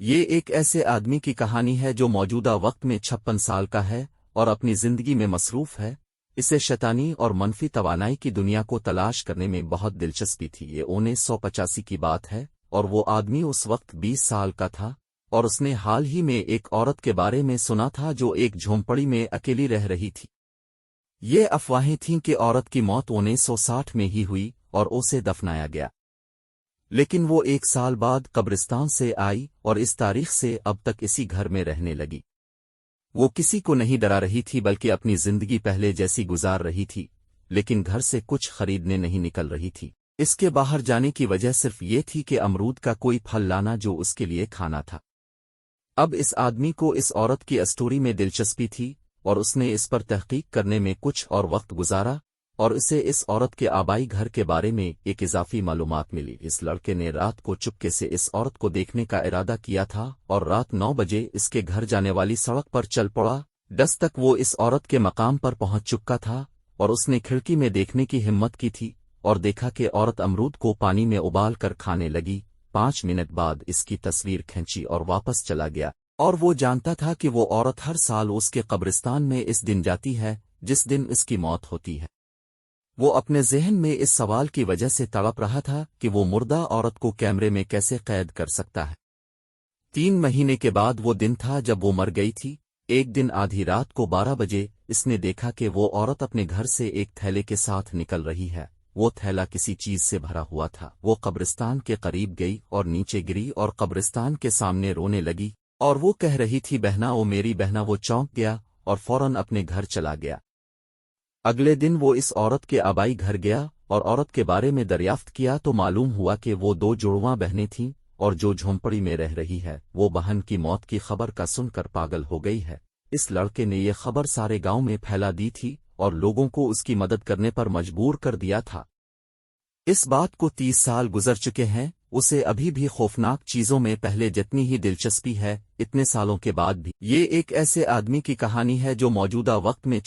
یہ ایک ایسے آدمی کی کہانی ہے جو موجودہ وقت میں 56 سال کا ہے اور اپنی زندگی میں مصروف ہے۔ اسے شیطانی اور منفی توانائی کی دنیا کو تلاش کرنے میں بہت دلچسپی تھی۔ یہ 1985 کی بات ہے اور وہ آدمی اس وقت 20 سال کا تھا اور اس نے حال ہی میں ایک عورت کے بارے میں سنا تھا جو ایک جھونپڑی میں اکیلی رہ رہی تھی۔ یہ افواہیں تھیں کہ عورت کی موت 1960 میں ہی ہوئی اور اسے دفنایا گیا، لیکن وہ 1 سال بعد قبرستان سے آئی اور اس تاریخ سے اب تک اسی گھر میں رہنے لگی۔ وہ کسی کو نہیں ڈرا رہی تھی بلکہ اپنی زندگی پہلے جیسی گزار رہی تھی، لیکن گھر سے کچھ خریدنے نہیں نکل رہی تھی۔ اس کے باہر جانے کی وجہ صرف یہ تھی کہ امرود کا کوئی پھل لانا جو اس کے لیے کھانا تھا۔ اب اس آدمی کو اس عورت کی اسٹوری میں دلچسپی تھی اور اس نے اس پر تحقیق کرنے میں کچھ اور وقت گزارا اور اسے اس عورت کے آبائی گھر کے بارے میں ایک اضافی معلومات ملی۔ اس لڑکے نے رات کو چپکے سے اس عورت کو دیکھنے کا ارادہ کیا تھا اور رات 9 بجے اس کے گھر جانے والی سڑک پر چل پڑا۔ 10 تک وہ اس عورت کے مقام پر پہنچ چکا تھا اور اس نے کھڑکی میں دیکھنے کی ہمت کی تھی اور دیکھا کہ عورت امرود کو پانی میں ابال کر کھانے لگی۔ 5 منٹ بعد اس کی تصویر کھینچی اور واپس چلا گیا، اور وہ جانتا تھا کہ وہ عورت ہر سال اس کے قبرستان میں اس دن جاتی ہے جس دن اس کی موت ہوتی ہے۔ وہ اپنے ذہن میں اس سوال کی وجہ سے تڑپ رہا تھا کہ وہ مردہ عورت کو کیمرے میں کیسے قید کر سکتا ہے۔ 3 مہینے کے بعد وہ دن تھا جب وہ مر گئی تھی۔ ایک دن آدھی رات کو 12 بجے اس نے دیکھا کہ وہ عورت اپنے گھر سے ایک تھیلے کے ساتھ نکل رہی ہے۔ وہ تھیلا کسی چیز سے بھرا ہوا تھا۔ وہ قبرستان کے قریب گئی اور نیچے گری اور قبرستان کے سامنے رونے لگی اور وہ کہہ رہی تھی، بہنا او میری بہنا۔ وہ چونک گیا اور فوراً اپنے گھر چلا گیا۔ اگلے دن وہ اس عورت کے آبائی گھر گیا اور عورت کے بارے میں دریافت کیا تو معلوم ہوا کہ وہ 2 جڑواں بہنیں تھیں اور جو جھونپڑی میں رہ رہی ہے وہ بہن کی موت کی خبر کا سن کر پاگل ہو گئی ہے۔ اس لڑکے نے یہ خبر سارے گاؤں میں پھیلا دی تھی اور لوگوں کو اس کی مدد کرنے پر مجبور کر دیا تھا۔ اس بات کو 30 سال گزر چکے ہیں، اسے ابھی بھی خوفناک چیزوں میں پہلے جتنی ہی دلچسپی ہے اتنے سالوں کے بعد بھی۔ یہ ایک ایسے آدمی کی کہانی ہے جو موجودہ وقت میں